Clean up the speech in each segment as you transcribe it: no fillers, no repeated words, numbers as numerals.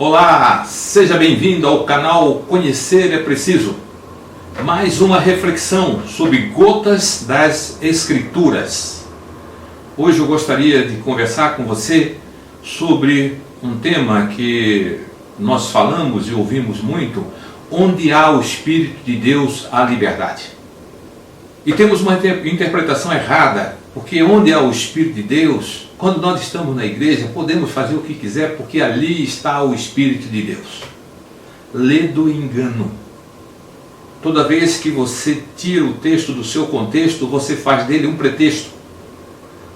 Olá, seja bem-vindo ao canal Conhecer é Preciso. Mais uma reflexão sobre gotas das Escrituras. Hoje eu gostaria de conversar com você sobre um tema que nós falamos e ouvimos muito: onde há o Espírito de Deus, há liberdade. E temos uma interpretação errada, porque onde há o Espírito de Deus, quando nós estamos na igreja, podemos fazer o que quiser, porque ali está o Espírito de Deus. Lê do engano. Toda vez que você tira o texto do seu contexto, você faz dele um pretexto.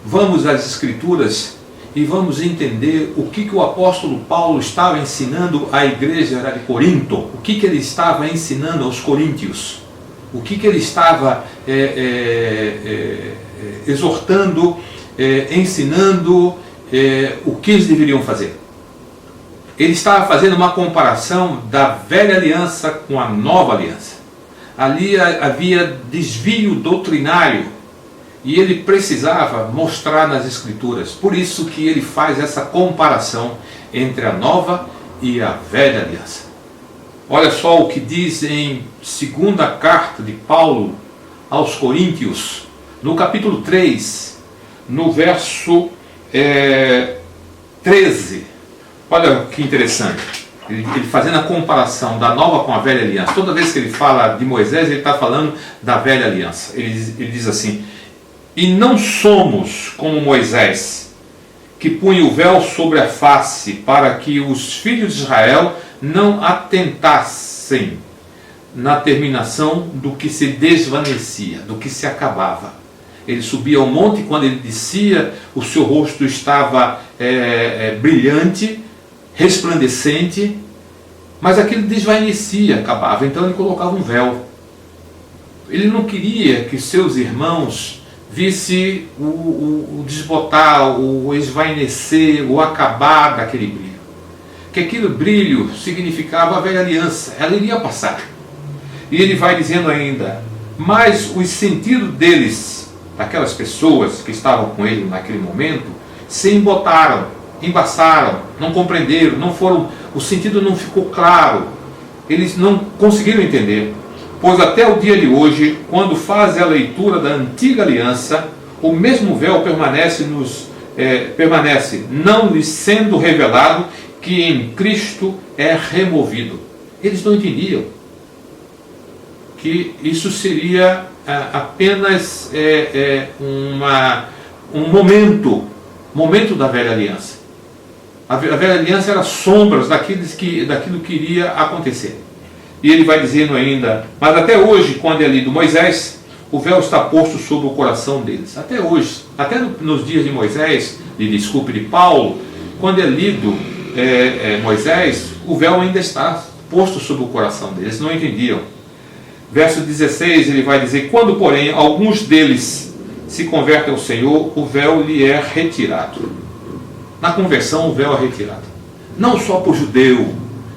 Vamos às Escrituras e vamos entender o que o apóstolo Paulo estava ensinando à igreja de Corinto, o que ele estava ensinando aos coríntios, o que ele estava exortando, ensinando, o que eles deveriam fazer. Ele estava fazendo uma comparação da velha aliança com a nova aliança. Ali havia desvio doutrinário e ele precisava mostrar nas Escrituras. Por isso que ele faz essa comparação entre a nova e a velha aliança. Olha só o que diz em segunda carta de Paulo aos Coríntios, no capítulo 3, no verso 13. Olha que interessante. Ele fazendo a comparação da nova com a velha aliança. Toda vez que ele fala de Moisés, ele está falando da velha aliança. Ele diz assim: e não somos como Moisés, que punha o véu sobre a face, para que os filhos de Israel não atentassem na terminação do que se desvanecia, do que se acabava. Ele subia ao monte, quando ele descia, o seu rosto estava brilhante, resplandecente, mas aquilo desvanecia, acabava. Então ele colocava um véu. Ele não queria que seus irmãos vissem o desbotar, o esvainecer, o acabar daquele brilho. Que aquele brilho significava a velha aliança, ela iria passar. E ele vai dizendo ainda: mas os sentidos deles, daquelas pessoas que estavam com ele naquele momento, se embotaram, embaçaram, não compreenderam, não foram, o sentido não ficou claro, eles não conseguiram entender. Pois até o dia de hoje, quando fazem a leitura da antiga aliança, o mesmo véu permanece, não lhes sendo revelado que em Cristo é removido. Eles não entendiam que isso seria apenas um momento da velha aliança. A velha aliança era sombras daquilo que iria acontecer. E ele vai dizendo ainda: mas até hoje, quando é lido Moisés, o véu está posto sobre o coração deles. Até hoje, até nos dias de Moisés, de Paulo, quando é lido Moisés, o véu ainda está posto sobre o coração deles. Eles não entendiam. Verso 16, ele vai dizer: quando, porém, alguns deles se convertem ao Senhor, o véu lhe é retirado. Na conversão, o véu é retirado. Não só para o judeu,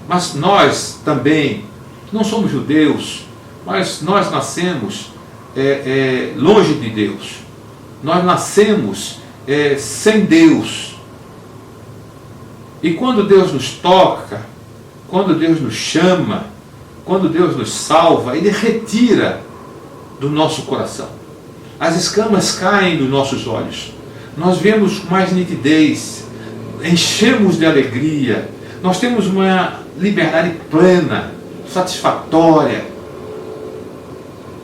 mas nós também não somos judeus, mas nós nascemos longe de Deus. Nós nascemos sem Deus. E quando Deus nos toca, quando Deus nos chama, quando Deus nos salva, Ele retira do nosso coração. As escamas caem dos nossos olhos. Nós vemos com mais nitidez, enchemos de alegria, nós temos uma liberdade plena, satisfatória.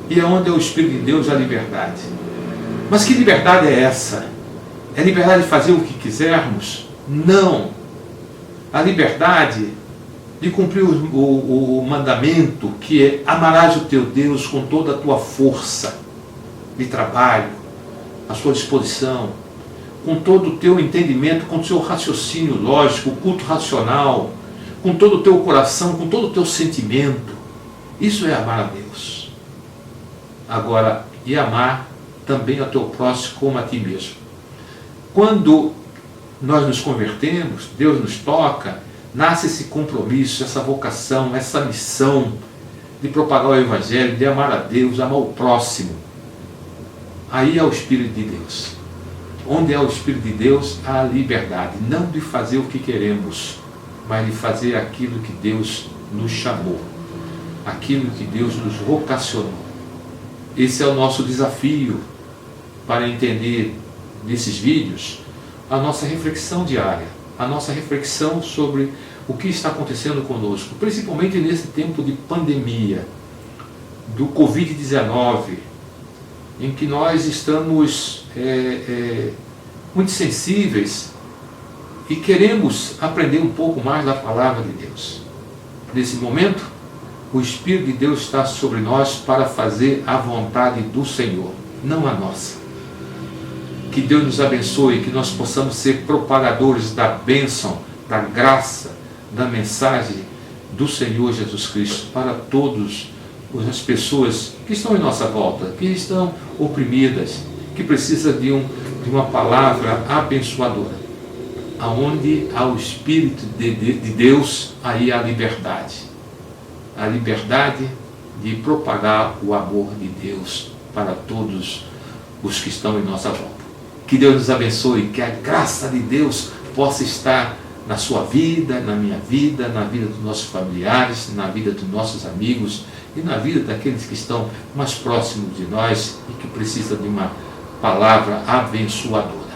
E aonde é o Espírito de Deus, a liberdade. Mas que liberdade é essa? É liberdade de fazer o que quisermos? Não. A liberdade de cumprir o mandamento, que é: amarás o teu Deus com toda a tua força de trabalho, a sua disposição, com todo o teu entendimento, com o seu raciocínio lógico, o culto racional, com todo o teu coração, com todo o teu sentimento. Isso é amar a Deus. Agora, e amar também ao teu próximo como a ti mesmo. Quando nós nos convertemos, Deus nos toca, nasce esse compromisso, essa vocação, essa missão de propagar o Evangelho, de amar a Deus, amar o próximo. Aí é o Espírito de Deus. Onde é o Espírito de Deus, há a liberdade, não de fazer o que queremos, mas de fazer aquilo que Deus nos chamou, aquilo que Deus nos vocacionou. Esse é o nosso desafio para entender nesses vídeos a nossa reflexão diária, a nossa reflexão sobre o que está acontecendo conosco, principalmente nesse tempo de pandemia, do Covid-19, em que nós estamos muito sensíveis e queremos aprender um pouco mais da palavra de Deus. Nesse momento, o Espírito de Deus está sobre nós para fazer a vontade do Senhor, não a nossa. Que Deus nos abençoe, que nós possamos ser propagadores da bênção, da graça, da mensagem do Senhor Jesus Cristo para todas as pessoas que estão em nossa volta, que estão oprimidas, que precisam de uma palavra abençoadora. Aonde há o Espírito de Deus, aí há liberdade. A liberdade de propagar o amor de Deus para todos os que estão em nossa volta. Que Deus nos abençoe, que a graça de Deus possa estar na sua vida, na minha vida, na vida dos nossos familiares, na vida dos nossos amigos e na vida daqueles que estão mais próximos de nós e que precisam de uma palavra abençoadora.